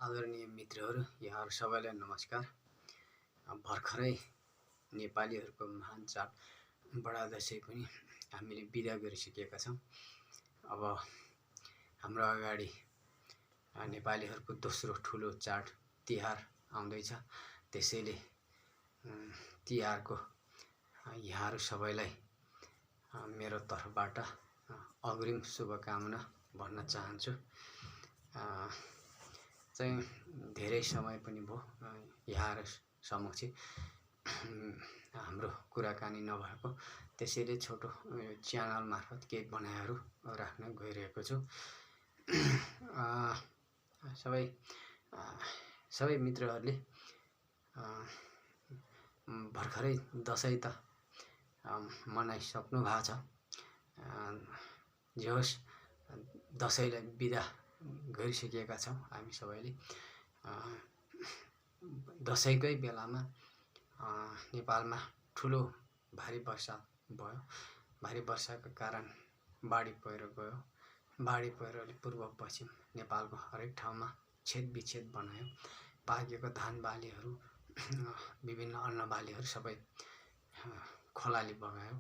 आदरणीय मित्रहरू, यहाँहरू सबैलाई नमस्कार। भर्खरै नेपालीहरूको महान चाड बडा दशैं पनि हामीले बिदा गरिसकेका छौँ। अब हाम्रो अगाडि नेपालीहरूको दोस्रो ठुलो चाड तिहार आउँदैछ। त्यसैले तिहारको यहाँहरू सबैलाई मेरो तर्फबाट अग्रिम शुभकामना भन्न चाहन्छु। चाहिँ धेरै समय पनि भयो यहाँहरू समक्ष हाम्रो कुराकानी नभएको, त्यसैले छोटो च्यानल मार्फत केही भनाइहरू राख्न गइरहेको छु। सबै मित्रहरूले भर्खरै दशैं त मनाइसक्नु भएको छ। जे होस्, दशैंलाई बिदा गरिसकेका छौँ हामी सबैले। दशैंकै बेलामा नेपालमा ठुलो भारी वर्षा भयो। भारी वर्षाको कारण बाढी पहिरो गयो। बाढी पहिरोले पूर्व पश्चिम नेपालको हरेक ठाउँमा छेदविच्छेद बनायो। पाकेको धान बालीहरू, विभिन्न अन्न बालीहरू सबै खोलाले बगायो,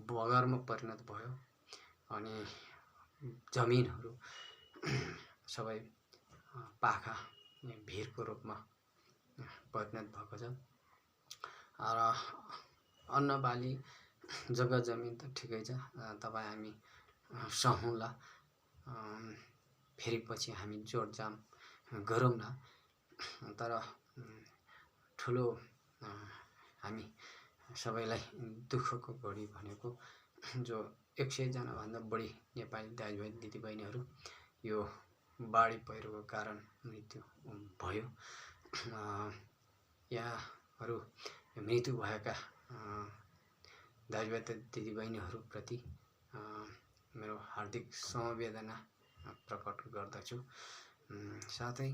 बगरमा परिणत भयो। अनि जमिनहरू सबै पाखा भिरको रूपमा परिणत भएको छ। र अन्न बाली जग्गा जमिन त ठिकै छ, तपाईँ हामी सहौँला, फेरि पछि हामी जोडजाम गरौँला। तर ठुलो हामी सबैलाई दुःखको घडी भनेको जो 100 जनाभन्दा बढी नेपाली दाजुभाइ दिदीबहिनीहरू यो बाढी पहिरोको कारण मृत्यु भयो। यहाँहरू मृत्यु भएका दाजुभाइ दिदीबहिनीहरूप्रति मेरो हार्दिक समवेदना प्रकट गर्दछु। साथै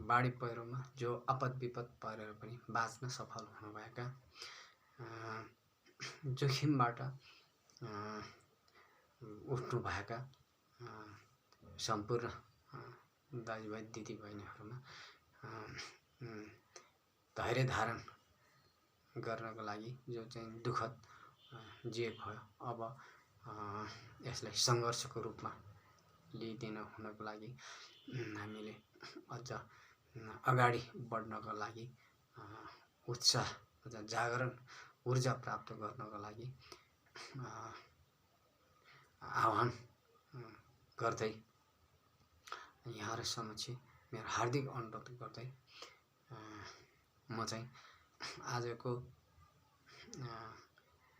बाढी पहिरोमा जो आपद विपद परेर पनि बाँच्न सफल हुनुभएका, जोखिमबाट उठ्नुभएका सम्पूर्ण दाजुभाइ दिदीबहिनीहरूमा धैर्य धारण गर्नको लागि जो चाहिँ दुःखद जे भयो, अब यसलाई सङ्घर्षको रूपमा लिइदिन हुनको लागि हामीले अझ अगाडि बढ्नको लागि उत्साह जागरण ऊर्जा प्राप्त गर्नको लागि आह्वान गर्दै यहाँहरू समक्ष मेरो हार्दिक अनुरोध गर्दै म चाहिँ आजको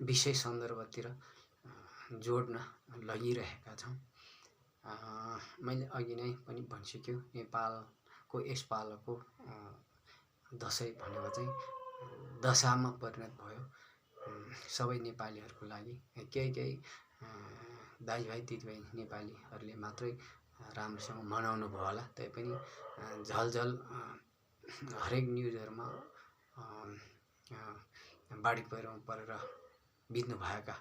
विषय सन्दर्भतिर जोड्न लगिरहेका छौँ। मैले अघि नै पनि भनिसक्यो, नेपालको यसपालको दशैं भनेको चाहिँ दशामा परिणत भयो सबै नेपालीहरूको लागि। केही दाजुभाइ दिदीभाइ नेपालीहरूले मात्रै राम्रोसँग मनाउनु भयो होला। तैपनि झलझल हरेक न्युजहरूमा बाढी पहिरोमा परेर बित्नुभएका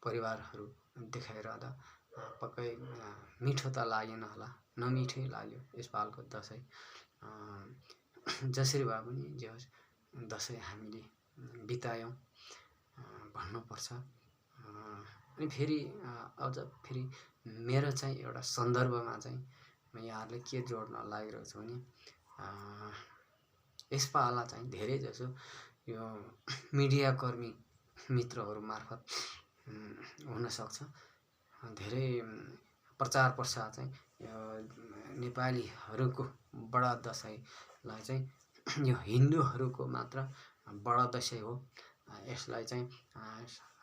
परिवारहरू देखाइरहँदा पक्कै मिठो त लागेन होला, नमिठै लाग्यो यसपालको दशैं। जसरी भए पनि जे होस्, दशैं हामीले बितायौँ भन्नुपर्छ। अनि फेरि अझ फेरि मेरो चाहिँ एउटा सन्दर्भमा चाहिँ म यहाँहरूले के जोड्न लागिरहेको छु भने यसपाला चाहिँ धेरै जसो यो मिडियाकर्मी मित्रहरू मार्फत हुनसक्छ, धेरै प्रचार प्रसार चाहिँ नेपालीहरूको बडा दशैंलाई चाहिँ यो हिन्दूहरूको मात्र बडा दशैं हो, यसलाई चाहिँ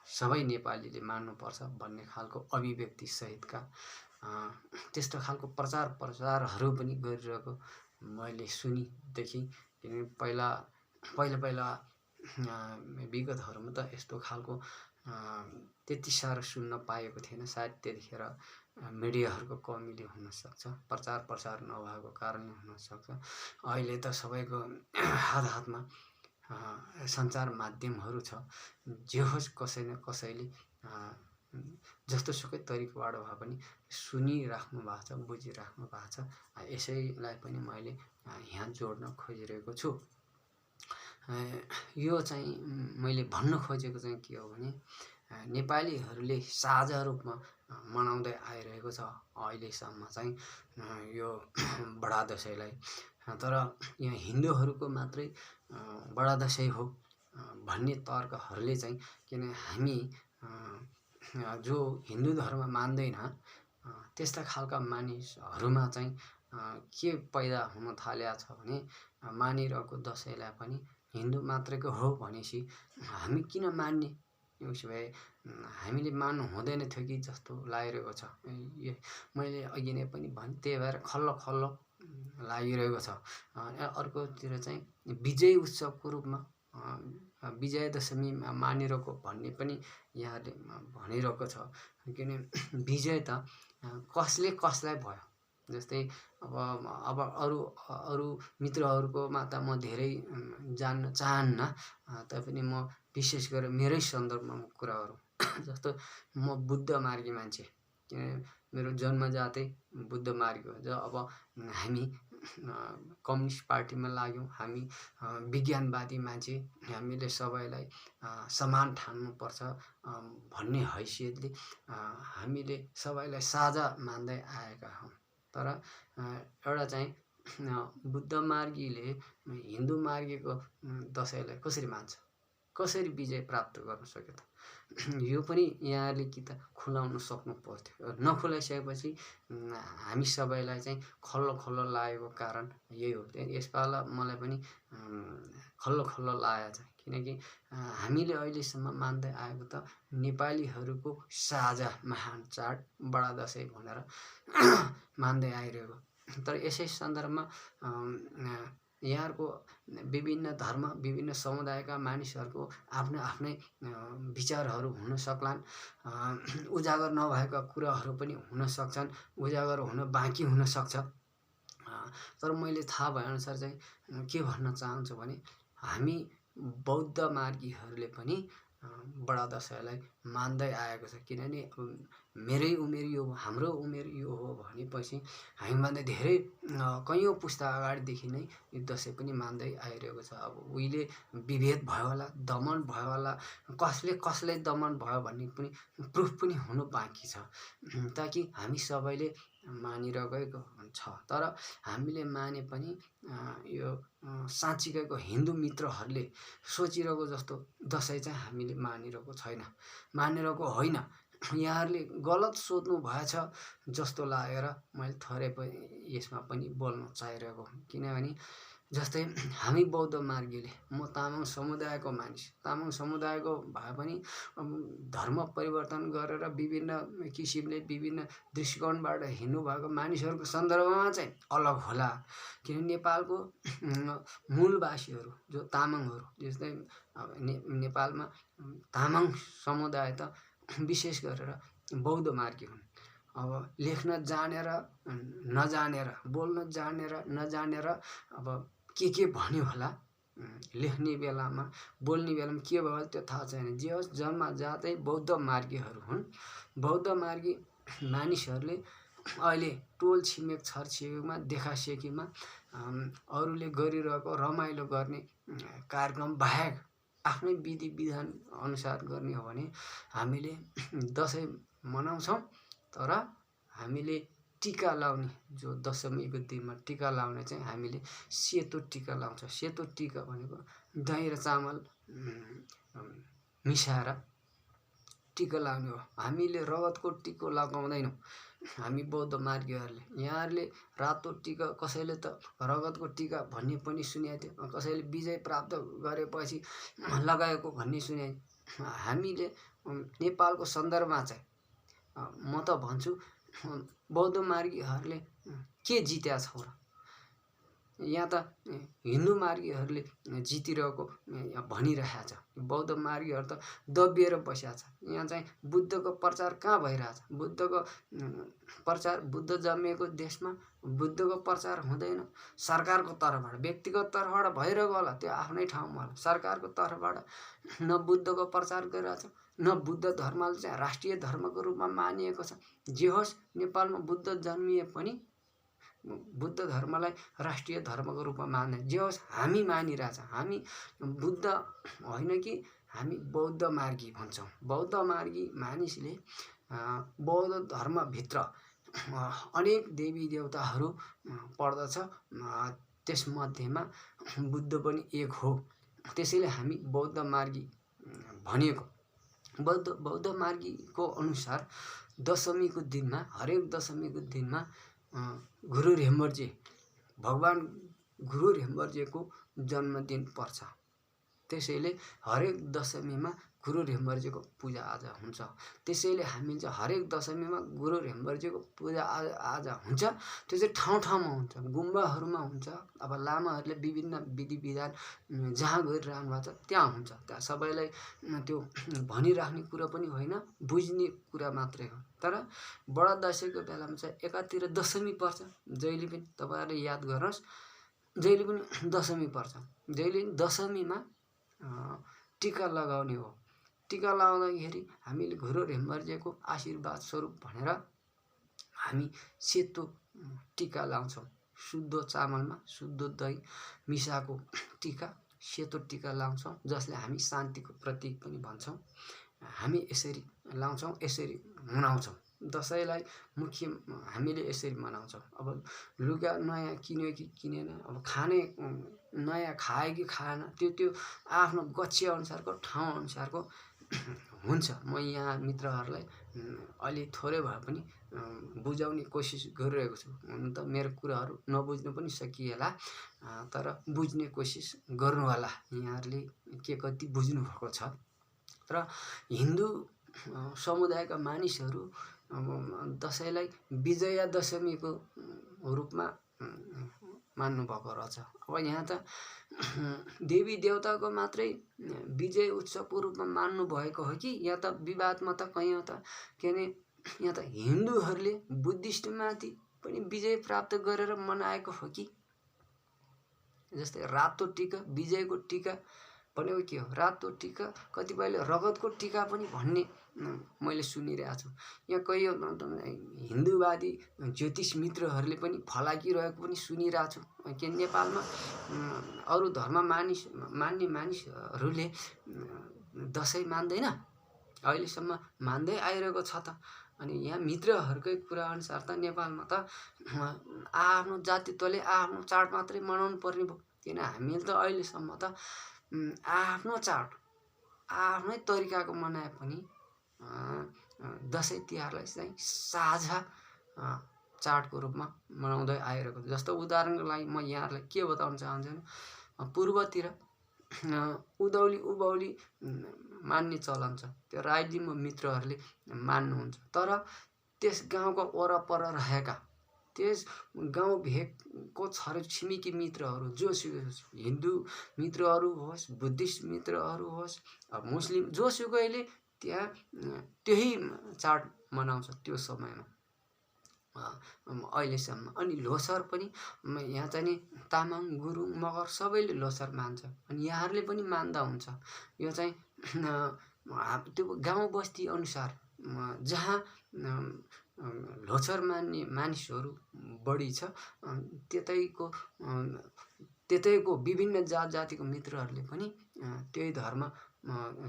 सबै नेपालीले मान्नुपर्छ भन्ने खालको अभिव्यक्ति सहितका त्यस्तो खालको प्रचार प्रसारहरू पनि गरिरहेको मैले सुनिदेखि। किनभने पहिला विगतहरूमा त यस्तो खालको त्यति साह्रो सुन्न पाएको थिएन। सायद त्यतिखेर मिडियाहरूको कमीले हुनसक्छ, प्रचार प्रसार नभएको कारणले हुनसक्छ। अहिले त सबैको हातमा सञ्चार माध्यमहरू छ। जे होस्, कसै न कसैले जस्तोसुकै तरिकाबाट भए पनि सुनिराख्नु भएको छ, बुझिराख्नु भएको छ। यसैलाई पनि मैले यहाँ जोड्न खोजिरहेको छु। यो चाहिँ मैले भन्न खोजेको चाहिँ के हो भने नेपालीहरूले साझा रूपमा मनाउँदै आइरहेको छ अहिलेसम्म चाहिँ यो बडा दसैँलाई। तर यहाँ हिन्दूहरूको मात्रै बडा दसैँ हो भन्ने तर्कहरूले चाहिँ, किन हामी जो हिन्दू धर्म मान्दैन त्यस्ता खालका मानिसहरूमा चाहिँ के पैदा हुन थालेको छ भने मानिरहेको दसैँलाई पनि हिन्दू मात्रैको हो भनेपछि हामी किन मान्ने? उसो भए हामीले मान्नु हुँदैन थियो कि जस्तो लागिरहेको छ। मैले अघि नै पनि भने, त्यही भएर खल्लो खल्लो लागिरहेको छ। अर्कोतिर चाहिँ विजय उत्सवको रूपमा विजयादशमी मानिरहेको भन्ने पनि यहाँले भनिरहेको छ। किन विजय त कसले कसलाई भयो? जस्तै अब अरू मित्रहरूकोमा त म धेरै जान्न चाहन्न, तैपनि म विशेष गरेर मेरै सन्दर्भमा कुराहरू जस्तो म बुद्ध मार्गी मान्छे, किन मेरो जन्मजातै बुद्ध मार्गी हो। अब हामी कम्युनिस्ट पार्टीमा लाग्यौँ, हामी विज्ञानवादी मान्छे, हामीले सबैलाई समान ठान्नुपर्छ भन्ने हैसियतले हामीले सबैलाई साझा मान्दै आएका हौँ। तर एउटा चाहिँ बुद्ध मार्गीले हिन्दू मार्गीको दसैँलाई कसरी मान्छ, कसरी विजय प्राप्त गर्न सक्यो त? यो पनि यहाँले कि त खुलाउन सक्नु पर्थ्यो। नखुलाइसकेपछि हामी सबैलाई चाहिँ खल्लो खल्लो लागेको कारण यही हो। यसपाला मलाई पनि खल्लो खल्लो लागेको छ, किनकि हामीले अहिलेसम्म मान्दै आएको त नेपालीहरूको साझा महान चाड बडा दसैँ भनेर मान्दै आइरहेको। तर यसै सन्दर्भमा यहाँहरूको विभिन्न धर्म, विभिन्न समुदायका मानिसहरूको आफ्नो आफ्नै विचारहरू हुन सक्लान्, उजागर नभएका कुराहरू पनि हुन सक्छन्, उजागर हुन बाँकी हुन सक्छ। तर मैले थाहा भएअनुसार चाहिँ के भन्न चाहन्छु भने हामी बौद्ध मार्गीहरूले पनि बडा दसैँलाई मान्दै आएको छ। किनभने मेरै उमेर यो हो, हाम्रो उमेर यो हो भनेपछि हामीभन्दा धेरै कैयौँ पुस्ता अगाडिदेखि नै यो दसैँ पनि मान्दै आइरहेको छ। अब उहिले विभेद भयो होला, दमन भयो होला, कसले कसलाई दमन भयो भन्ने पनि प्रुफ पनि हुनु बाँकी छ, ताकि हामी सबैले मानिरहेको छ। तर हामीले माने पनि यो साँच्चीकैको हिन्दू मित्रहरूले सोचिरहेको जस्तो दसैँ चाहिँ हामीले मानिरहेको छैन, मानिरहेको होइन। यहाँहरूले गलत सोध्नु भएछ जस्तो लागेर मैले थोरै पनि यसमा पनि बोल्न चाहिरहेको हुँ। किनभने जस्तै हामी बौद्ध मार्गीले, म तामाङ समुदायको मानिस, तामाङ समुदायको भए पनि धर्म परिवर्तन गरेर विभिन्न किसिमले विभिन्न दृष्टिकोणबाट हिँड्नु भएको मानिसहरूको सन्दर्भमा चाहिँ अलग होला। किन नेपालको मूलवासीहरू जो तामाङहरू, जस्तै नेपालमा तामाङ समुदाय त विशेष गरेर बौद्ध मार्गी हुन्। अब लेख्न जानेर नजानेर, बोल्न जानेर नजानेर अब के भन्यो होला, लेख्ने बेलामा बोल्ने बेलामा के भयो त्यो थाहा छैन। जे होस्, जन्मजातै बौद्ध मार्गीहरू हुन्। बौद्ध मार्गी मानिसहरूले अहिले टोल छिमेक छरछिमेकमा देखासेखीमा अरूले गरिरहेको रमाइलो गर्ने कार्यक्रम बाहेक आफ्नै विधि विधान अनुसार गर्ने हो भने हामीले दसैँ मनाउँछौँ। तर हामीले टिका लाउने, जो दशमीको दिनमा टिका लाउने चाहिँ हामीले सेतो टिका लाउँछ। सेतो टिका भनेको दही र चामल मिसाएर टिका लाउने हो। हामीले रगतको टिको लगाउँदैनौँ हामी बौद्ध मार्गीहरूले। यहाँहरूले रातो टिका, कसैले त रगतको टिका भन्ने पनि सुनेको थियो, कसैले विजय प्राप्त गरेपछि लगाएको भन्ने सुने। हामीले नेपालको सन्दर्भमा चाहिँ म त भन्छु बौद्ध मार्गीहरूले के जित्या छ र? यहाँ त हिन्दू मार्गीहरूले जितिरहेको भनिरहेको छ। बौद्ध मार्गीहरू त दबिएर बसेको छ। यहाँ चाहिँ बुद्धको प्रचार कहाँ भइरहेछ? बुद्धको प्रचार, बुद्ध जन्मिएको देशमा बुद्धको प्रचार हुँदैन। सरकारको तर्फबाट, व्यक्तिगत तर्फबाट भइरहेको होला, त्यो आफ्नै ठाउँमा होला। सरकारको तर्फबाट न बुद्धको प्रचार गरिरहेछ, न बुद्ध धर्मलाई चाहिँ राष्ट्रिय धर्मको रूपमा मानिएको छ। जे होस्, नेपालमा बुद्ध जन्मिए पनि बुद्ध धर्मलाई राष्ट्रिय धर्मको रूपमा मान्दैन। जे होस्, हामी मानिरहेछ। हामी बुद्ध होइन कि हामी बौद्ध मार्गी भन्छौँ। बौद्ध मार्गी मानिसले बौद्ध धर्मभित्र अनेक देवी देवताहरू पर्दछ, त्यसमध्येमा बुद्ध पनि एक हो। त्यसैले हामी बौद्ध मार्गी भनेको। बौद्ध मार्गीको अनुसार दशमीको दिनमा, हरेक दशमीको दिनमा गुरु रेम्बर्जे, भगवान गुरु रेम्बर्जेको जन्मदिन पर्छ। त्यसैले हरेक दशमीमा गुरु रेम्बर्जेको पूजा आजा हुन्छ। त्यसैले हामीले चाहिँ हरेक दशमीमा गुरु रेम्बर्जेको पूजा आजा हुन्छ। त्यो चाहिँ ठाउँ ठाउँमा हुन्छ, गुम्बाहरूमा हुन्छ। अब लामाहरूले विभिन्न विधि विधान जहाँ गरिरहनु भएको छ त्यहाँ हुन्छ। त्यहाँ सबैलाई त्यो भनिराख्ने कुरा पनि होइन, बुझ्ने कुरा मात्रै हो। तर बडा दसैँको बेलामा चाहिँ एकातिर दशमी पर्छ। जहिले पनि तपाईँहरूले याद गर्नुहोस्, जहिले पनि दशमी पर्छ। जहिले पनि दशमीमा टिका लगाउने हो। टिका लगाउँदाखेरि हामीले गुरु रेम्बर्जेको आशीर्वाद स्वरूप भनेर हामी सेतो टिका लाउँछौँ। शुद्ध चामलमा शुद्ध दही मिसाएको टिका, सेतो टिका लाउँछौँ, जसले हामी शान्तिको प्रतीक पनि भन्छौँ। हामी यसरी लाउँछौँ, यसरी मनाउँछौँ। दसैँलाई मुख्य हामीले यसरी मनाउँछौँ। अब लुगा नयाँ किन्यो कि किनेन, अब खाने नयाँ खायो कि खाएन, त्यो आफ्नो गच्छे अनुसारको, ठाउँ अनुसारको हुन्छ। म यहाँ मित्रहरूलाई अलि थोरै भए पनि बुझाउने कोसिस गरिरहेको छु। हुन त मेरो कुराहरू नबुझ्नु पनि सकिएला, तर बुझ्ने कोसिस गर्नु होला। यहाँहरूले के कति बुझ्नु भएको छ। र हिन्दू समुदायका मानिसहरू दसैँलाई विजया दशमीको रूपमा मान्नुभएको रहेछ। अब यहाँ त देवी देवताको मात्रै विजय उत्सवको रूपमा मान्नु भएको हो कि या त विवादमा त कहीँ हो त के अरे यहाँ त हिन्दूहरूले बुद्धिस्टमाथि पनि विजय प्राप्त गरेर मनाएको हो कि। जस्तै रातो टिका, विजयको टिका भनेको के हो? रातो टिका, कतिपयले रगतको टिका पनि भन्ने मैले सुनिरहेको छु। यहाँ कही हिन्दूवादी ज्योतिष मित्रहरूले पनि फलाकिरहेको पनि सुनिरहेको छु। के नेपालमा अरू धर्म मान्ने मानिसहरूले दसैँ मान्दैन, अहिलेसम्म मान्दै आइरहेको छ त। अनि यहाँ मित्रहरूकै कुरा अनुसार त नेपालमा त आफ्नो जातित्वले आफ्नो चाड मात्रै मनाउनु पर्ने भयो। किन हामीले त अहिलेसम्म त आफ्नो चाड आफ्नै तरिकाको मनाए पनि दसैँ तिहारलाई चाहिँ साझा चाडको रूपमा मनाउँदै आइरहेको छ। जस्तो उदाहरणको लागि म यहाँहरूलाई के बताउन चाहन्छु भने, पूर्वतिर उधौली उभौली मान्ने चलन छ। त्यो राई लिम्बू मित्रहरूले मान्नुहुन्छ। तर त्यस गाउँको वरपर रहेका, त्यस गाउँ भेगको छरछिमेकी मित्रहरू, जोसुकै हिन्दू मित्रहरू होस्, बुद्धिस्ट मित्रहरू होस्, मुस्लिम, जोसुकैले त्यहाँ त्यही चाड मनाउँछ त्यो समयमा अहिलेसम्म। अनि लोसार पनि यहाँ चाहिँ नि तामाङ, गुरुङ, मगर सबैले लोसार मान्छ। अनि यहाँहरूले पनि मान्दा हुन्छ। यो चाहिँ त्यो गाउँ बस्ती अनुसार जहाँ लोसार मान्ने मानिसहरू बढी छ, त्यतैको विभिन्न जात जातिको मित्रहरूले पनि त्यही धर्म,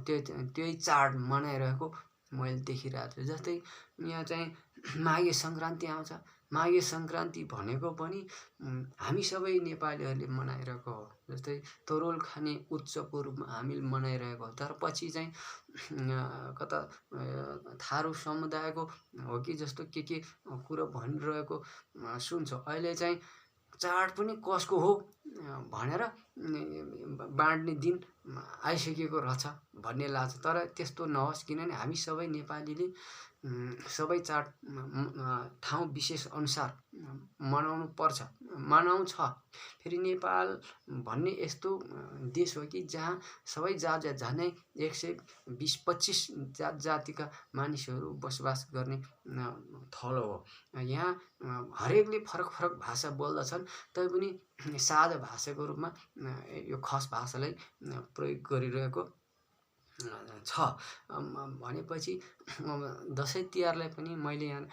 त्यही चाड मनाइरहेको मैले देखिरहेको छु। जस्तै यहाँ चाहिँ माघे सङ्क्रान्ति आउँछ। माघे सङ्क्रान्ति भनेको पनि हामी सबै नेपालीहरूले मनाइरहेको हो। जस्तै तरुल खाने उत्सवको रूपमा हामीले मनाइरहेको हो। तर पछि चाहिँ कता थारू समुदायको हो कि जस्तो के कुरा भनिरहेको सुन्छौँ। अहिले चाहिँ चाड पनि कसको हो भनेर बाँड्ने दिन आइसकेको रहेछ भन्ने लाग्छ। तर त्यस्तो नहोस्, किनभने हामी सबै नेपालीले सबै चाड ठाउँ विशेष अनुसार मनाउनु पर्छ, मनाउँछ। फेरि नेपाल भन्ने यस्तो देश हो कि जहाँ सबै जात झन्डै 120-25 जात जातिका मानिसहरू बसोबास गर्ने थलो हो। यहाँ हरेकले फरक फरक भाषा बोल्दछन्, तैपनि साझा भाषाको रूपमा यो खस भाषालाई प्रयोग गरिरहेको छ। भनेपछि दसैँ तिहारलाई पनि मैले यहाँ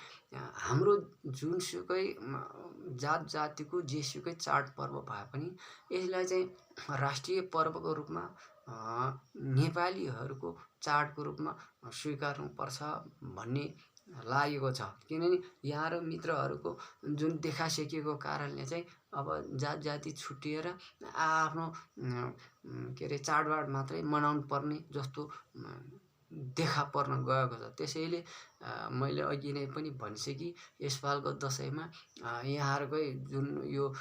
हाम्रो जुनसुकै जात जातिको जेसुकै चाडपर्व भए पनि यसलाई चाहिँ राष्ट्रिय पर्वको रूपमा नेपालीहरूको चाडको रूपमा स्वीकार्नुपर्छ भन्ने लागेको छ। किनभने यहाँ र मित्रहरूको जुन देखासेखीको कारणले चाहिँ अब जात जाति छुट्टिएर आफ्नो के अरे चाडबाड मात्रै मनाउनु पर्ने जस्तो देखा पर्न गएको छ। त्यसैले मैले अघि नै पनि भनिसकेँ, यसपालको दसैँमा यहाँहरूकै जुन यो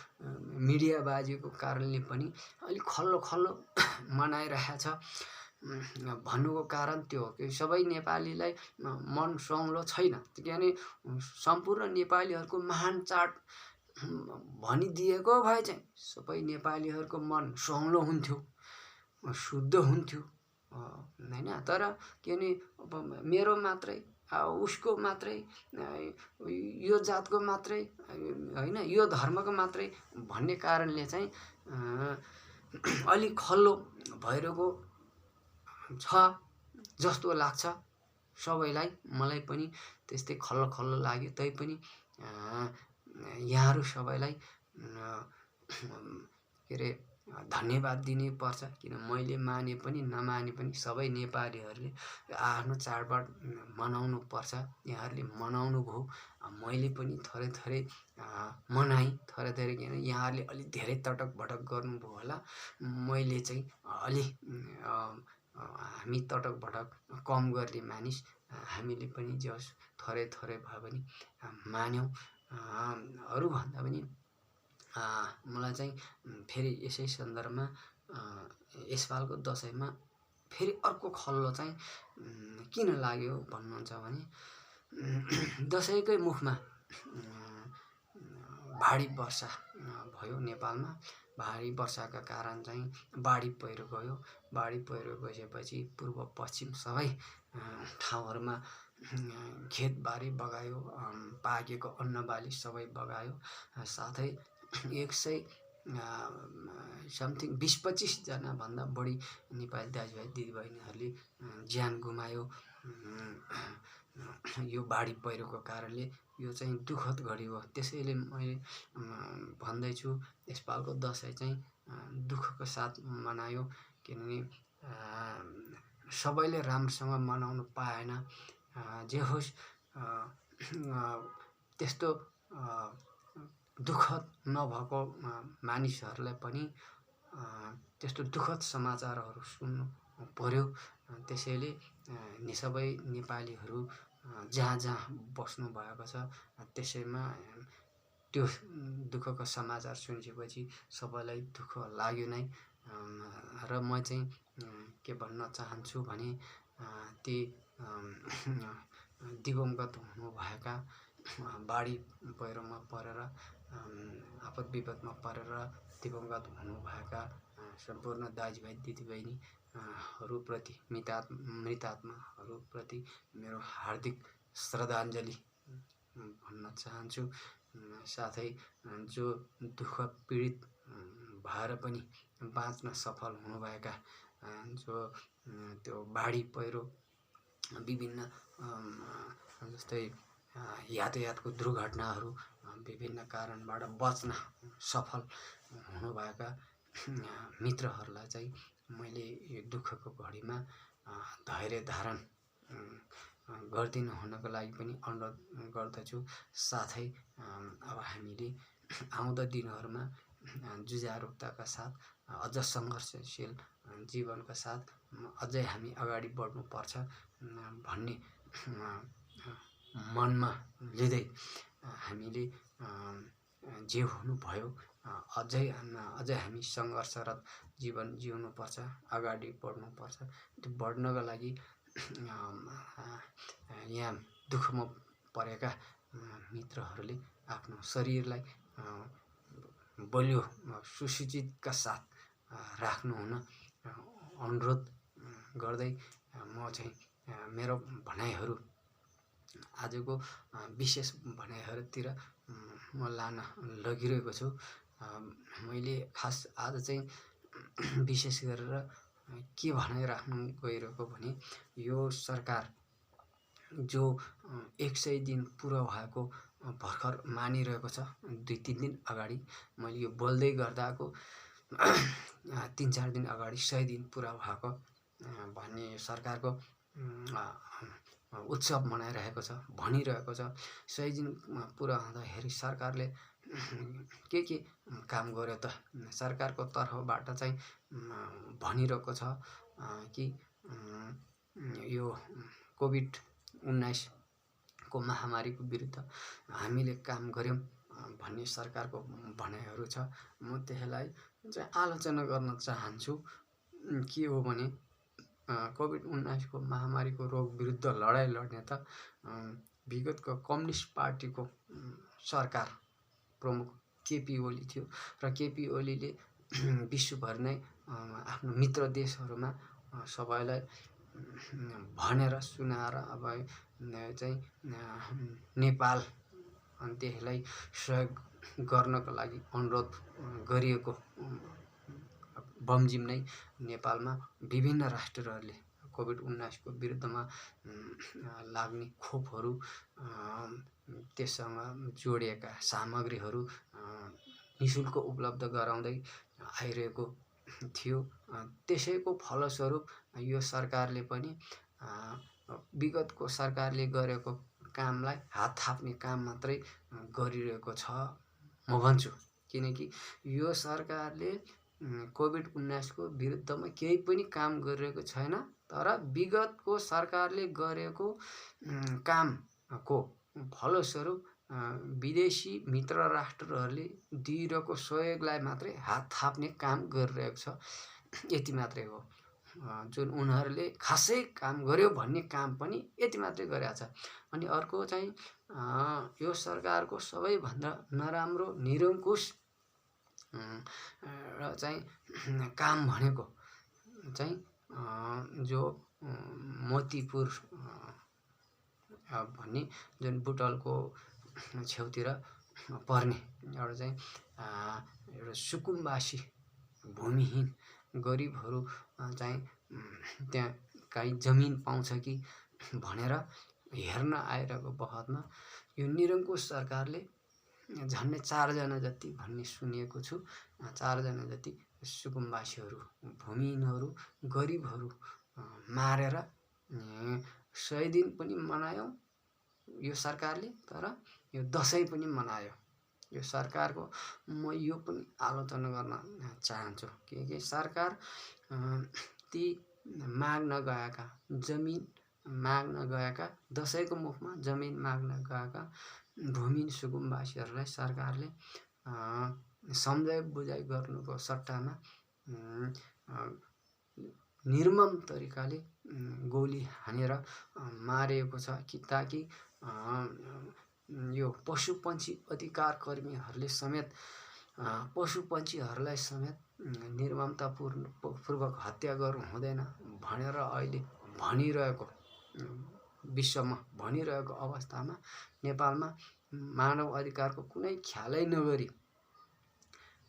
मिडियाबाजीको कारणले पनि अलिक खल्लो खल्लो मनाइरहेको छ। भन्नुको कारण त्यो हो कि सबै नेपालीलाई मन सुहाउँलो छैन। किनभने सम्पूर्ण नेपालीहरूको महान चाड भनिदिएको भए चाहिँ सबै नेपालीहरूको मन सुहाउँलो हुन्थ्यो, शुद्ध हुन्थ्यो होइन। तर किनभने मेरो मात्रै उसको मात्रै यो जातको मात्रै होइन, यो धर्मको मात्रै भन्ने कारणले चाहिँ अलिक खल्लो भइरहेको छ जस्तो लाग्छ सबैलाई। मलाई पनि त्यस्तै खल्लो खल्लो लाग्यो। तैपनि यहाँहरू सबैलाई के अरे धन्यवाद दिनै पर्छ। किन मैले माने पनि नमाने पनि सबै नेपालीहरूले आफ्नो चाडबाड मनाउनु पर्छ। यहाँहरूले मनाउनु भयो, मैले पनि थोरै थोरै मनाएँ। थोरै थोरै किन यहाँहरूले अलिक धेरै तटक भटक गर्नुभयो होला, मैले चाहिँ अलि हामी तटक भटक कम गर्ने मानिस, हामीले पनि जस थोरै थोरै भए पनि मान्यौँ। अरूभन्दा पनि मलाई चाहिँ फेरि यसै सन्दर्भमा यसपालको दसैँमा फेरि अर्को खल्लो चाहिँ किन लाग्यो भन्नुहुन्छ भने दसैँकै मुखमा भारी वर्षा भयो नेपालमा। भारी वर्षाका कारण चाहिँ बाढी पहिरो गयो। बाढी पहिरो गएपछि पूर्व पश्चिम सबै ठाउँहरूमा खेतबारी बगायो, पाकेको अन्नबाली सबै बगायो। साथै 100 समथिङ 20-25 जनाभन्दा बढी नेपाली दाजुभाइ दिदीबहिनीहरूले ज्यान गुमायो यो बाढी पहिरोको कारणले। यो चाहिँ दुःखद घडी हो। त्यसैले मैले भन्दैछु यसपालको दसैँ चाहिँ दुःखको साथ मनायो। किनभने सबैले राम्रोसँग मनाउनु पाएन। जे होस् त्यस्तो दुःखद नभएको मानिसहरूलाई पनि त्यस्तो दुःखद समाचारहरू सुन्नु पर्यो। त्यसैले सबै नेपालीहरू जहाँ जहाँ बस्नु भएको छ त्यसैमा त्यो दुःखको समाचार सुनिसकेपछि सबैलाई दुःख लाग्यो नै। र म चाहिँ के भन्न चाहन्छु भने ती दिवंगत हुनुभएका बाढी पहिरोमा परेर आपद विपदमा परेर दिवंगत हुनुभएका सम्पूर्ण दाजुभाइ दिदीबहिनीहरूप्रति मृतात्माहरूप्रति मेरो हार्दिक श्रद्धाञ्जली भन्न चाहन्छु। साथै जो दुःख पीडित भएर पनि बाँच्न सफल हुनुभएका जो त्यो बाढी पहिरो विभिन्न जस्तै यातायातको दुर्घटनाहरू विभिन्न कारणबाट बच्न सफल हुनुभएका मित्रहरूलाई चाहिँ मैले यो दुःखको घडीमा धैर्य धारण गरिदिनु हुनको लागि पनि अनुरोध गर्दछु। साथै अब हामीले आउँदो दिनहरूमा जुझारुताका साथ अझ सङ्घर्षशील जीवनका साथ अझै हामी अगाडि बढ्नुपर्छ भन्ने मनमा लिँदै हामीले जे हुनुभयो अझै हामी सङ्घर्षरत जीवन जिउनुपर्छ, अगाडि बढ्नुपर्छ। त्यो बढ्नको लागि यहाँ दुःखमा परेका मित्रहरूले आफ्नो शरीरलाई बलियो सुसज्जितका साथ राख्नु हुन अनुरोध गर्दै म चाहिँ मेरो भनाइहरू आजको विशेष भनाइहरूतिर म लान लगिरहेको छु। मैले खास आज चाहिँ विशेष गरेर के भनिराख्नु गइरहेको भने यो सरकार जो 100 दिन पुरा भएको भर्खर मानिरहेको छ, 2-3 दिन अगाडि मैले यो बोल्दै गर्दाको 3-4 दिन अगाडि 100 दिन पुरा भएको भन्ने सरकारको उत्सव मनाइरहेको छ, भनिरहेको छ। 100 दिन पुरा हुँदाखेरि सरकारले के काम गर्यो त? सरकारको तर्फबाट चाहिँ भनिरहेको छ कि यो कोभिड-19 को महामारीको विरुद्ध हामीले काम गर्यौं भन्ने सरकारको भनाइहरू छ। म त्यसलाई चाहिँ आलोचना गर्न चाहन्छु। के हो भने कोभिड-19 को महामारीको रोग विरुद्ध लडाईँ लड्ने त विगतको कम्युनिस्ट पार्टीको सरकार प्रमुख केपी ओली थियो र केपी ओलीले विश्वभर नै आफ्नो मित्र देशहरूमा सबैलाई भनेर सुनाएर अब चाहिँ नेपाल त्यसलाई सहयोग गर्नको लागि अनुरोध गरिएको बमोजिम नै नेपालमा विभिन्न राष्ट्रहरूले कोभिड-19 को विरुद्धमा लाग्ने खोपहरू त्यससँग जोडिएका सामग्रीहरू निशुल्क उपलब्ध गराउँदै आइरहेको थियो। त्यसैको फलस्वरूप यो सरकारले पनि विगतको सरकारले गरेको कामलाई हात थाप्ने काम मात्रै गरिरहेको छ म भन्छु। किनकि यो सरकारले कोभिड-19 को विरुद्धमा केही पनि काम गरिरहेको छैन, तर विगतको सरकारले गरेको कामको फलस्वरूप विदेशी मित्र राष्ट्रहरूले दिइरहेको सहयोगलाई मात्रै हात थाप्ने काम गरिरहेको छ। यति मात्रै हो। जुन उनीहरूले खासै काम गर्यो भन्ने काम पनि यति मात्रै गरेको छ। अनि अर्को चाहिँ यो सरकारको सबैभन्दा नराम्रो निरङ्कुश र चाहिँ काम भनेको चाहिँ जो मोतीपुर भन्ने जुन बुटवलको छेउतिर पर्ने एउटा चाहिँ एउटा सुकुम्बासी भूमिहीन गरिबहरू चाहिँ त्यहाँ काहीँ जमिन पाउँछ कि भनेर हेर्न आइरहेको बखतमा यो निरङ्कुश सरकारले झन्डै 4 जना जति भन्ने सुनेको छु, 4 जना जति सुकुम्बासीहरू, भूमिहीनहरू, गरिबहरू मारेर 100 दिन पनि मनायौं यो सरकारले, तर यो दशैं पनि मनायो यो सरकारको। म यो पनि आलोचना गर्न चाहन्छु कि सरकार ती माग्न गएका जमिन माग्न गएका दशैंको मुखमा जमिन माग्न गएका भूमिहीन सुकुम्बासीहरूलाई सरकारले सम्झाइ बुझाइ गर्नुको सट्टामा निर्मम तरिकाले गोली हानेर मारिएको छ कि ताकि यो पशुपन्छी अधिकार कर्मीहरूले समेत पशुपन्छीहरूलाई समेत निर्ममतापूर्वक हत्या गर्नु हुँदैन भनेर अहिले भनिरहेको विश्वमा भनिरहेको अवस्थामा नेपालमा मानव अधिकारको कुनै ख्यालै नगरी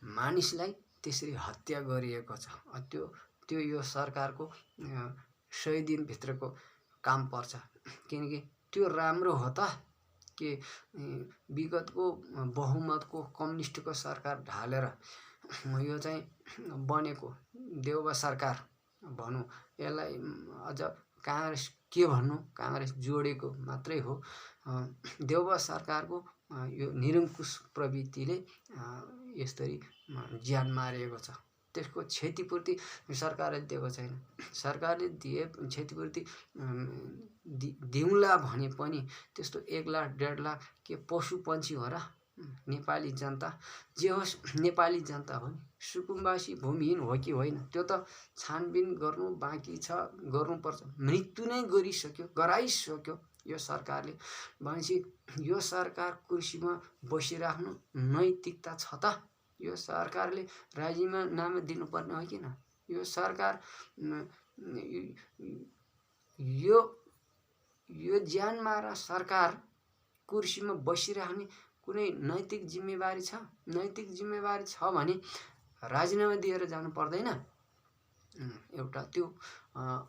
मानिसलाई त्यसरी हत्या गरिएको छ। त्यो यो सरकारको 100 दिन भित्रको काम पर्छ। किनकि त्यो राम्रो हो त के विगतको बहुमतको कम्युनिस्टको सरकार ढालेर यो चाहिँ बनेको देउबा सरकार भनौँ, यसलाई अझ कांग्रेस के भन्नु, कांग्रेस जोडेको मात्रै हो। देउबा सरकारको यो निरङ्कुश प्रवृत्तिले यसरी ज्यान मारिएको छ। त्यसको क्षतिपूर्ति सरकारले दिएको छैन। सरकारले दिए क्षतिपूर्ति दिउँला भने पनि त्यस्तो 1 लाख 1.5 लाख के पशुपन्छी हो र? नेपाली जनता जे होस् नेपाली जनता हो नि, सुकुम्बासी भूमिहीन हो कि होइन त्यो त छानबिन गर्नु बाँकी छ, गर्नुपर्छ। मृत्यु नै गराइसक्यो यो सरकारले भनेपछि यो सरकार कुर्सीमा बसिराख्नु नैतिकता छ त? यो सरकारले राजीनामा दिनुपर्ने हो किन? यो सरकार यो ज्यानमारा सरकार कुर्सीमा बसिराख्ने कुनै नैतिक जिम्मेवारी छ? नैतिक जिम्मेवारी छ भने राजीनामा दिएर जानु पर्दैन? एउटा त्यो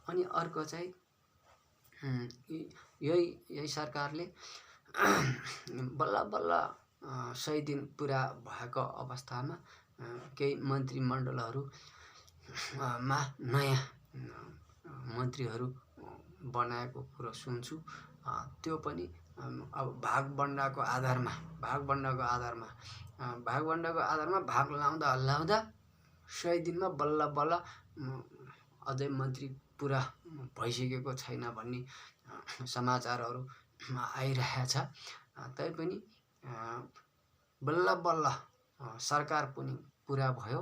अनि अर्को चाहिँ यही सरकारले बल्ल बल्ल 100 दिन पुरा भएको अवस्थामा केही मन्त्रीमण्डलहरू मा नयाँ मन्त्रीहरू बनाएको कुरो सुन्छु। त्यो पनि अब भागबण्डाको आधारमा भाग लाउँदा 100 दिनमा बल्ल बल्ल अझै मन्त्री पुरा भइसकेको छैन भन्ने समाचारहरू आइरहेको छ। तैपनि बल्ल बल्ल सरकार पनि पुरा भयो।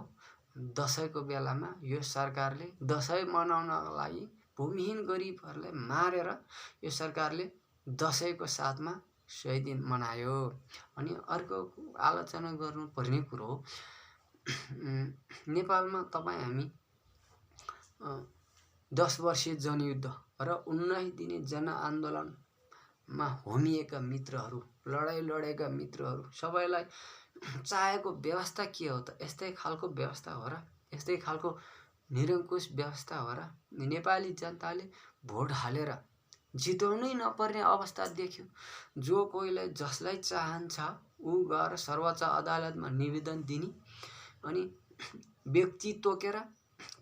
दसैँको बेलामा यो सरकारले दसैँ मनाउनको लागि भूमिहीन गरिबहरूलाई मारेर यो सरकारले दसैँको साथमा 100 दिन मनायो। अनि अर्को आलोचना गर्नुपर्ने कुरो हो, नेपालमा हामी 10 वर्षीय जनयुद्ध र 19 दिने जनआन्दोलनमा होमिएका मित्रहरू, लडाइँ लडेका मित्रहरू सबैलाई चाहेको व्यवस्था के हो त? यस्तै खालको व्यवस्था हो र? यस्तै खालको निरङ्कुश व्यवस्था हो र? नेपाली जनताले भोट हालेर जिताउनै नपर्ने अवस्था देख्यो। जो कोहीलाई जसलाई चाहन्छ ऊ गएर सर्वोच्च अदालतमा निवेदन दिने अनि व्यक्ति तोकेर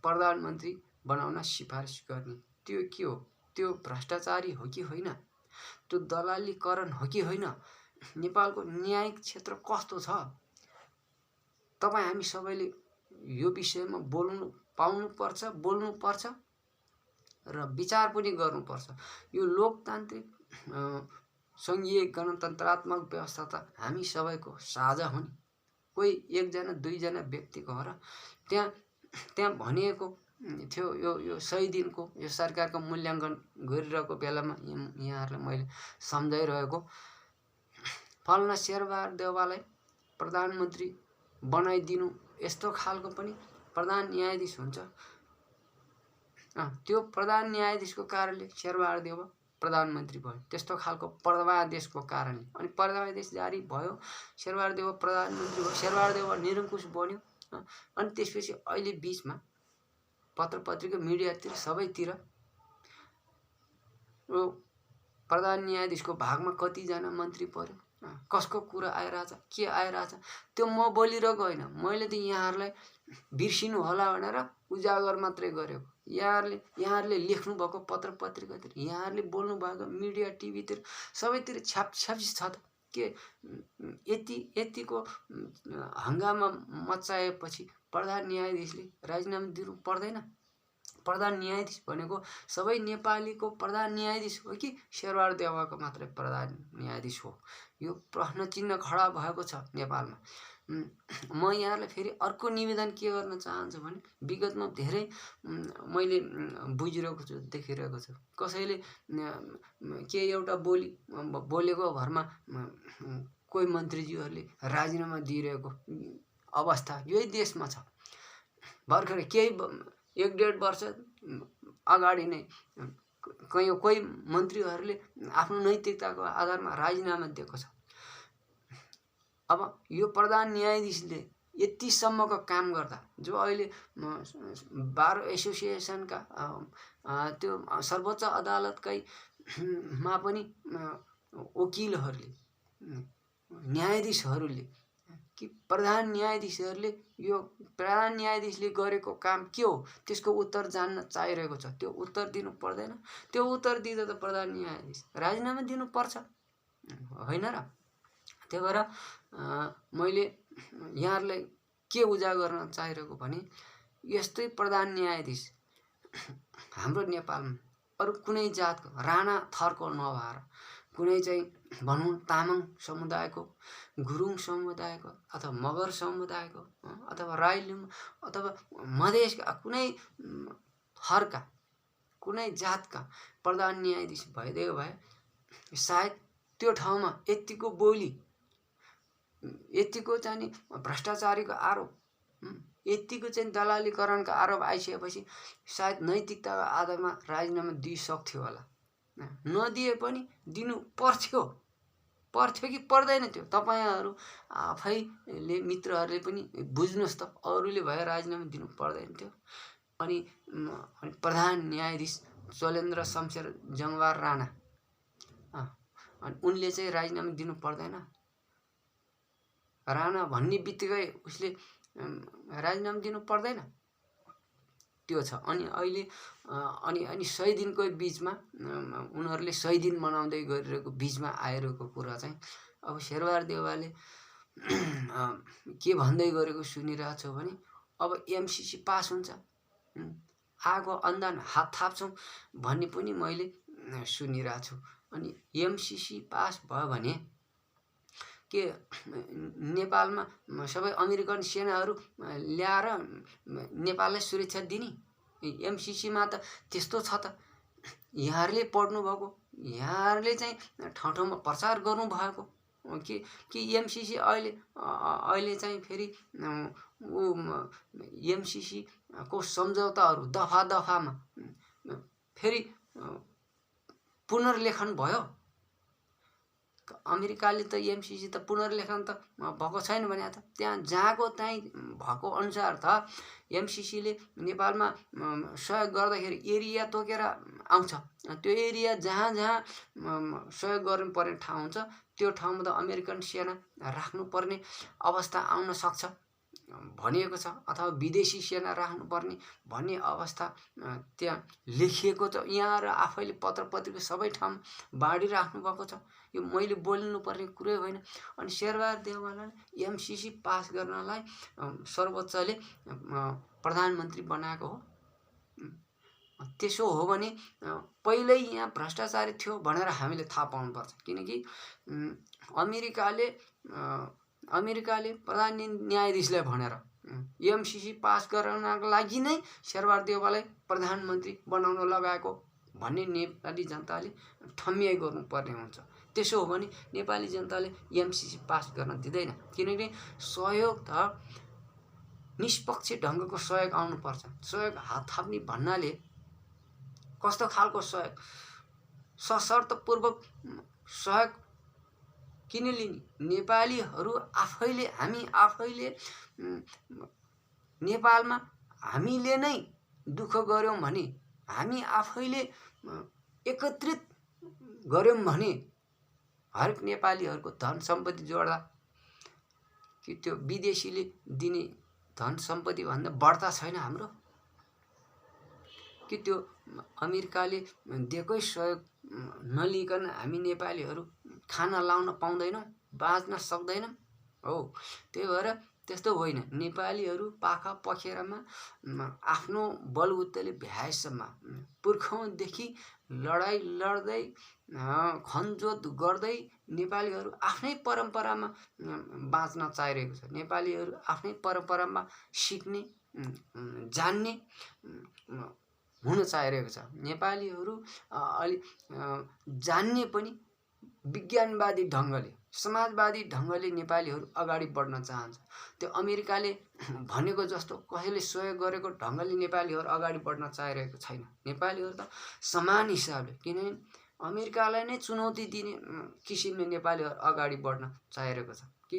प्रधानमन्त्री बनाउन सिफारिस गर्ने। त्यो के हो? त्यो भ्रष्टाचारी हो कि होइन? त्यो दलालीकरण हो कि होइन? नेपालको न्यायिक क्षेत्र कस्तो छ? हामी सबैले यो विषयमा बोल्नुपर्छ र विचार पनि गर्नुपर्छ। यो लोकतान्त्रिक सङ्घीय गणतन्त्रात्मक व्यवस्था त हामी सबैको साझा हो नि। कोही एकजना दुईजना व्यक्तिको हो र? त्यहाँ भनिएको थियो यो 100 दिनको यो सरकारको मूल्याङ्कन गरिरहेको बेलामा यहाँहरूलाई मैले सम्झाइरहेको, फल्ना शेरबहादुर देउवालाई प्रधानमन्त्री बनाइदिनु, यस्तो खालको पनि प्रधान न्यायाधीश हुन्छ। त्यो प्रधान न्यायाधीशको कारणले शेरबहादुर देउवा प्रधानमन्त्री भयो। त्यस्तो खालको पर्दादेशको कारणले अनि पर्दादेश जारी भयो, शेरबहादुर देउवा प्रधानमन्त्री भयो, शेरबहादुर देउवा निरङ्कुश बन्यो। अनि त्यसपछि अहिले बिचमा पत्र पत्रिका मिडियातिर सबैतिर प्रधान न्यायाधीशको भागमा कतिजना मन्त्री पर्यो, कसको कुरा आइरहेछ, के आइरहेछ, त्यो म बोलिरहेको होइन। मैले त यहाँहरूलाई बिर्सिनु होला भनेर उजागर मात्रै गरेको। यहाँहरूले लेख्नुभएको पत्र पत्रिकातिर, यहाँहरूले बोल्नुभएको मिडिया टिभीतिर सबैतिर छ्यापछ्याप्सी छ त के यतिको हङ्गामा मचाएपछि प्रधान न्यायाधीशले राजीनामा दिनु पर्दैन? प्रधान न्यायाधीश भनेको सबै नेपालीको प्रधान न्यायाधीश हो कि शेरबहादुर देउवाको मात्रै प्रधान न्यायाधीश हो? यो प्रश्न चिन्ह खडा भएको छ नेपालमा। म यहाँहरूलाई फेरि अर्को निवेदन के गर्न चाहन्छु भने, विगतमा धेरै मैले बुझिरहेको छु, देखिरहेको छु। कसैले के एउटा बोलेको भरमा कोही मन्त्रीज्यूहरूले राजीनामा दिइरहेको अवस्था यही देशमा छ। भर्खरै केही 1-1.5 वर्ष अगाडि नै कोही मन्त्रीहरूले आफ्नो नैतिकताको आधारमा राजीनामा दिएको छ। अब यो प्रधान न्यायाधीशले यतिसम्मको काम गर्दा, जो अहिले बार एसोसिएसनका त्यो सर्वोच्च अदालतकै मा पनि वकिलहरूले, न्यायाधीशहरूले कि प्रधान न्यायाधीशहरूले यो प्रधान न्यायाधीशले गरेको काम के हो त्यसको उत्तर जान्न चाहिरहेको छ। त्यो उत्तर दिनु पर्दैन? त्यो उत्तर दिँदा त प्रधान न्यायाधीश राजीनामा दिनुपर्छ होइन र? त्यही भएर मैले यहाँहरूलाई के उजागर गर्न चाहिरहेको भने, यस्तै प्रधान न्यायाधीश हाम्रो नेपालमा अरू कुनै जातको राणा थरको नभएर कुनै चाहिँ भनौँ तामाङ समुदायको, गुरुङ समुदायको अथवा मगर समुदायको अथवा राई लिम्बू अथवा मधेसका कुनै थरका कुनै जातका प्रधान न्यायाधीश भइदियो भए सायद त्यो ठाउँमा यतिको बोली, यतिको चाहिँ भ्रष्टाचारीको आरोप, यतिको चाहिँ दलालीकरणको आरोप आइसकेपछि सायद नैतिकताको आधारमा राजीनामा दिइसक्थ्यो होला। नदिए पनि दिनु पर्थ्यो कि पर्दैन? त्यो तपाईँहरू आफैले मित्रहरूले पनि बुझ्नुहोस् त, अरूले भए राजीनामा दिनु पर्दैन थियो। अनि प्रधान न्यायाधीश चलेन्द्र शमशेर जङ्गबहादुर राणा अनि उनले चाहिँ राजीनामा दिनु पर्दैन। राणा भन्ने बित्तिकै उसले राजीनामा दिनु पर्दैन, त्यो छ। अनि अहिले अनि 100 दिनको बिचमा उनीहरूले 100 दिन मनाउँदै गरिरहेको बिचमा आइरहेको कुरा चाहिँ अब शेरबहादुर देउवाले के भन्दै गरेको सुनिरहेको छ भने अब एमसीसी पास हुन्छ, आगो अन्दान हात थाप्छौँ भन्ने पनि मैले सुनिरहेको छु। अनि एमसीसी पास भयो भने के नेपालमा सबै अमेरिकन सेनाहरू ल्याएर नेपाललाई सुरक्षा दिने? एमसीसीमा त त्यस्तो छ त। यहाँहरूले पढ्नु भएको, यहाँहरूले चाहिँ ठाउँ ठाउँमा प्रचार गर्नुभएको कि एमसीसी अहिले चाहिँ फेरि एमसीसी को सम्झौताहरू दफा दफामा फेरि पुनर्लेखन भयो। अमेरिकाले त एमसीसी त पुनर्लेखन त भएको छैन भने त त्यहाँ जहाँको त्यहीँ भएको अनुसार त एमसीसीले नेपालमा सहयोग गर्दाखेरि एरिया तोकेर आउँछ। त्यो एरिया जहाँ जहाँ सहयोग गर्नुपर्ने ठाउँ हुन्छ त्यो ठाउँमा त अमेरिकन सेना राख्नुपर्ने अवस्था आउन सक्छ भनिएको छ, अथवा विदेशी सेना राख्नुपर्ने भन्ने अवस्था त्यहाँ लेखिएको छ। यहाँ र आफैले पत्र पत्रिका सबै ठाउँमा बाँडिराख्नु भएको छ। यो मैले बोल्नुपर्ने कुरै होइन। अनि शेरबहादुर देउवालाई एमसीसी पास गर्नलाई सर्वोच्चले प्रधानमन्त्री बनाएको हो। त्यसो हो भने पहिल्यै यहाँ भ्रष्टाचारी थियो भनेर हामीले थाहा पाउनुपर्छ। किनकि अमेरिकाले प्रधान न्यायाधीशलाई भनेर एमसीसी पास गराउनको लागि नै शेरबहादुर देउवालाई प्रधानमन्त्री बनाउन लगाएको भन्ने नेपाली जनताले ठम्याइ गर्नुपर्ने हुन्छ। त्यसो हो भने नेपाली जनताले एमसीसी पास गर्न दिँदैन। किनकि सहयोग त निष्पक्ष ढङ्गको सहयोग आउनुपर्छ। सहयोग हात थाप्ने भन्नाले कस्तो खालको सहयोग? सशर्तपूर्वक सहयोग किन लिने? नेपालीहरू आफैले, हामी आफैले नेपालमा हामीले नै दुःख गऱ्यौँ भने, हामी आफैले एकत्रित गऱ्यौँ भने हरेक नेपालीहरूको धन सम्पत्ति जोड्दा कि त्यो विदेशीले दिने धन सम्पत्ति भन्दा बढ्ता छैन हाम्रो? कि त्यो अमेरिकाले दिएकै सहयोग नलिकन हामी नेपालीहरू खाना लाउन पाउँदैनौँ, बाँच्न सक्दैनौँ? हो, त्यही भएर त्यस्तो होइन। नेपालीहरू पाखा पखेरामा आफ्नो बलबुत्ताले भ्याएसम्म पुर्खौँदेखि लडाइँ लड्दै खनजोत गर्दै नेपालीहरू आफ्नै परम्परामा बाँच्न चाहिरहेको छ। नेपालीहरू आफ्नै परम्परामा सिक्ने, जान्ने हुन चाहिरहेको छ। नेपालीहरू अलि जान्ने पनि विज्ञानवादी ढङ्गले, समाजवादी ढङ्गले नेपालीहरू अगाडि बढ्न चाहन्छ। त्यो अमेरिकाले भनेको जस्तो कसैले सहयोग गरेको ढङ्गले नेपालीहरू अगाडि बढ्न चाहिरहेको छैन। नेपालीहरू त समान हिसाबले, किनभने अमेरिकालाई नै चुनौती दिने किसिमले नेपालीहरू अगाडि बढ्न चाहिरहेको छ। कि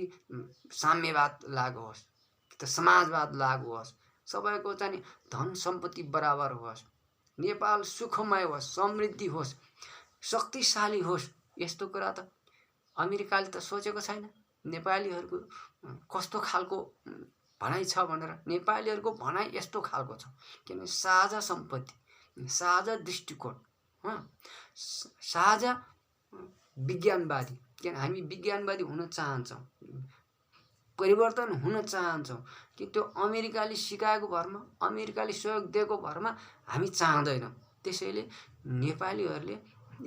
साम्यवाद लागु होस्, कि त समाजवाद लागु होस्, सबैको चाहिँ धन सम्पत्ति बराबर होस्, नेपाल सुखमय होस्, समृद्धि होस्, शक्तिशाली होस्, यस्तो कुरा त अमेरिकाले त सोचेको छैन। नेपालीहरूको कस्तो खालको भनाइ छ भनेर? नेपालीहरूको भनाइ यस्तो खालको छ, किनभने साझा सम्पत्ति, साझा दृष्टिकोण, साझा विज्ञानवादी। किन हामी विज्ञानवादी हुन चाहन्छौँ, परिवर्तन हुन चाहन्छौँ। कि त्यो अमेरिकाले सिकाएको भरमा, अमेरिकाले सहयोग दिएको भरमा हामी चाहँदैनौँ। त्यसैले नेपालीहरूले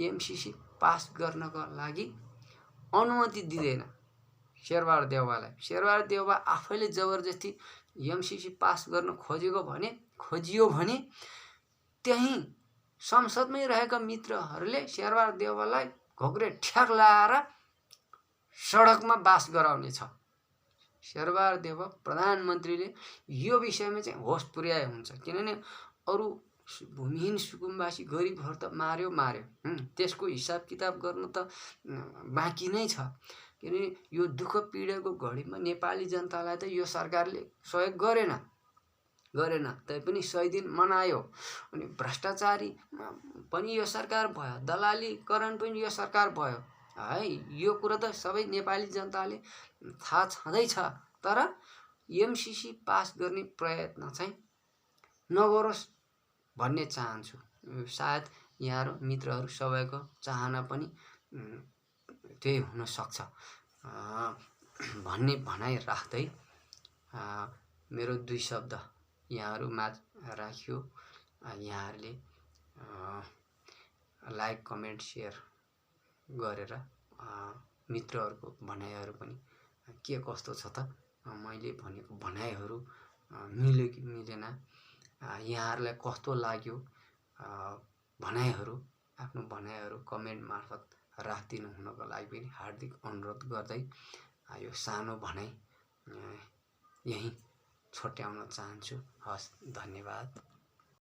एमसीसी पास गर्नको लागि अनुमति दिँदैन शेरबहादुर देउवालाई। शेरबहादुर देउवा आफैले जबरजस्ती एमसीसी पास गर्न खोजियो भने त्यही संसदमै रहेका मित्रहरूले शेरबहादुर देउवालाई घोक्रे ठ्याक लाएर सडकमा बास गराउने छ। शेरबहादुर देउवा प्रधानमन्त्रीले यो विषयमा चाहिँ होस पुर्याए हुन्छ। किनभने अरू भूमिहीन सुकुम्बासी गरिबहरू त मार्यो, त्यसको हिसाब किताब गर्न त बाँकी नै छ। किनभने यो दुःख पीडाको घडीमा नेपाली जनतालाई त यो सरकारले सहयोग गरेन। गरेन तैपनि 100 दिन मनायो। अनि भ्रष्टाचारी पनि यो सरकार भयो, दलालीकरण पनि यो सरकार भयो है। यो कुरा त सबै नेपाली जनताले थाहा छँदैछ। तर एमसीसी पास गर्ने प्रयत्न चाहिँ नगरोस् भन्ने चाहन्छु। सायद यहाँहरू मित्रहरू सबैको चाहना पनि त्यही हुन सक्छ भन्ने भनाइ राख्दै मेरो 2 शब्द यहाँहरूमाझ राख्यो। यहाँहरूले लाइक कमेन्ट सेयर गरेर मित्रहरूको भनाइहरू पनि के कस्तो छ त, मैले भनेको भनाइहरू मिल्यो कि मिलेन, यहाँहरूलाई कस्तो लाग्यो, भनाइहरू आफ्नो भनाइहरू कमेन्ट मार्फत राखिदिनु हुनको लागि पनि हार्दिक अनुरोध गर्दै यो सानो भनाइ यहीँ छोट्याउन चाहन्छु। हस्, धन्यवाद।